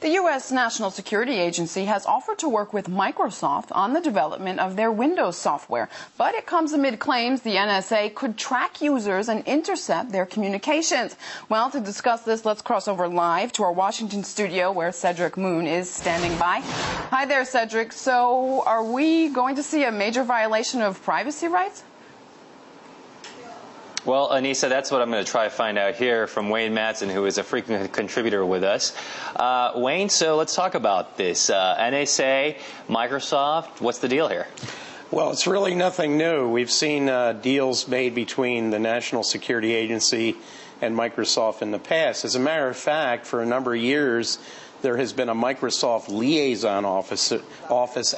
The U.S. National Security Agency has offered to work with Microsoft on the development of their Windows software, but it comes amid claims the NSA could track users and intercept their communications. Well, to discuss this, let's cross over live to our Washington studio where Cedric Moon is standing by. Hi there, Cedric. So are we going to see a major violation of privacy rights? Well, Anissa, that's what I'm going to try to find out here from Wayne Madsen, who is a frequent contributor with us. Wayne, so let's talk about this. NSA, Microsoft, what's the deal here? Well, it's really nothing new. We've seen deals made between the National Security Agency and Microsoft in the past. As a matter of fact, for a number of years, there has been a Microsoft liaison office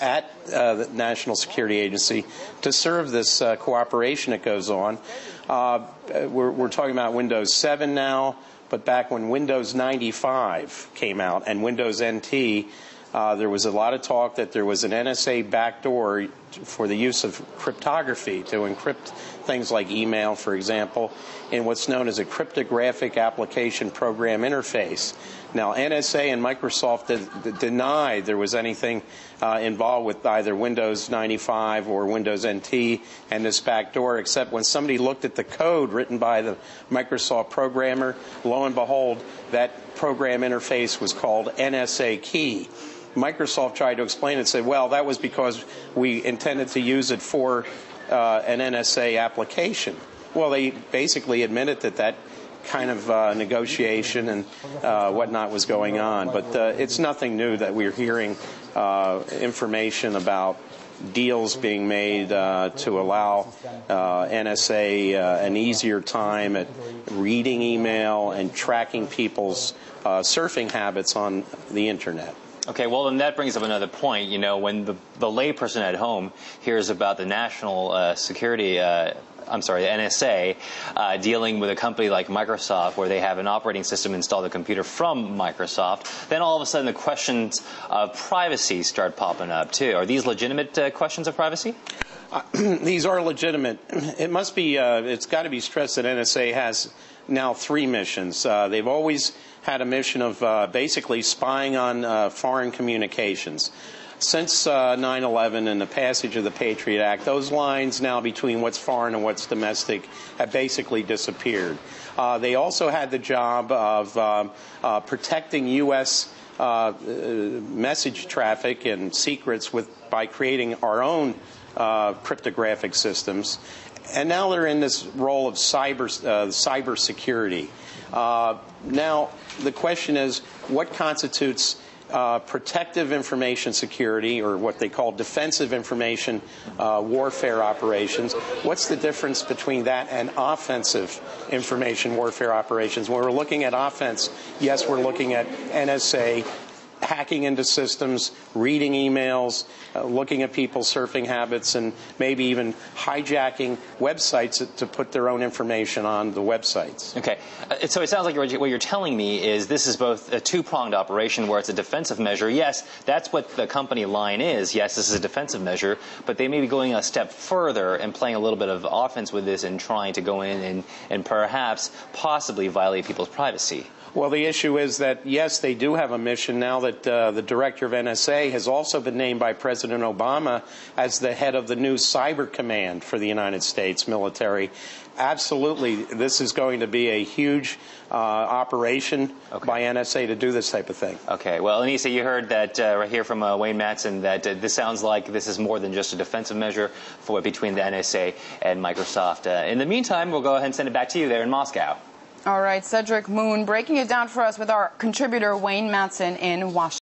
at the National Security Agency to serve this cooperation that goes on. We're talking about Windows 7 now, but back when Windows 95 came out and Windows NT, there was a lot of talk that there was an NSA backdoor for the use of cryptography to encrypt things like email, for example, in what's known as a cryptographic application program interface. Now, NSA and Microsoft denied there was anything involved with either Windows 95 or Windows NT and this backdoor, except when somebody looked at the code written by the Microsoft programmer, lo and behold, that program interface was called NSA Key. Microsoft tried to explain it and said, well, that was because we intended to use it for an NSA application. Well, they basically admitted that kind of negotiation and whatnot was going on. But it's nothing new that we're hearing information about deals being made to allow NSA an easier time at reading email and tracking people's surfing habits on the Internet. Okay, well, then that brings up another point. You know, when the layperson at home hears about the national security, the NSA, dealing with a company like Microsoft where they have an operating system installed on the computer from Microsoft, then all of a sudden the questions of privacy start popping up, too. Are these legitimate questions of privacy? These are legitimate. It must be, it's got to be stressed that NSA has now 3 missions. They've always had a mission of basically spying on foreign communications. Since 9/11 and the passage of the Patriot Act, those lines now between what's foreign and what's domestic have basically disappeared. They also had the job of protecting U.S. Message traffic and secrets by creating our own cryptographic systems. And now they're in this role of cyber security. Now, the question is, what constitutes protective information security, or what they call defensive information warfare operations? What's the difference between that and offensive information warfare operations? When we're looking at offense, yes, we're looking at NSA hacking into systems, reading emails, looking at people's surfing habits, and maybe even hijacking websites to put their own information on the websites. Okay. So it sounds like what you're telling me is this is both a two-pronged operation where it's a defensive measure. Yes, that's what the company line is. Yes, this is a defensive measure, but they may be going a step further and playing a little bit of offense with this and trying to go in and perhaps possibly violate people's privacy. Well, the issue is that, yes, they do have a mission now that the director of NSA has also been named by President Obama as the head of the new Cyber Command for the United States military. Absolutely, this is going to be a huge operation by NSA to do this type of thing. Okay. Well, Anissa, you heard that right here from Wayne Madsen that this sounds like this is more than just a defensive measure for between the NSA and Microsoft. In the meantime, we'll go ahead and send it back to you there in Moscow. All right, Cedric Moon breaking it down for us with our contributor Wayne Madsen in Washington.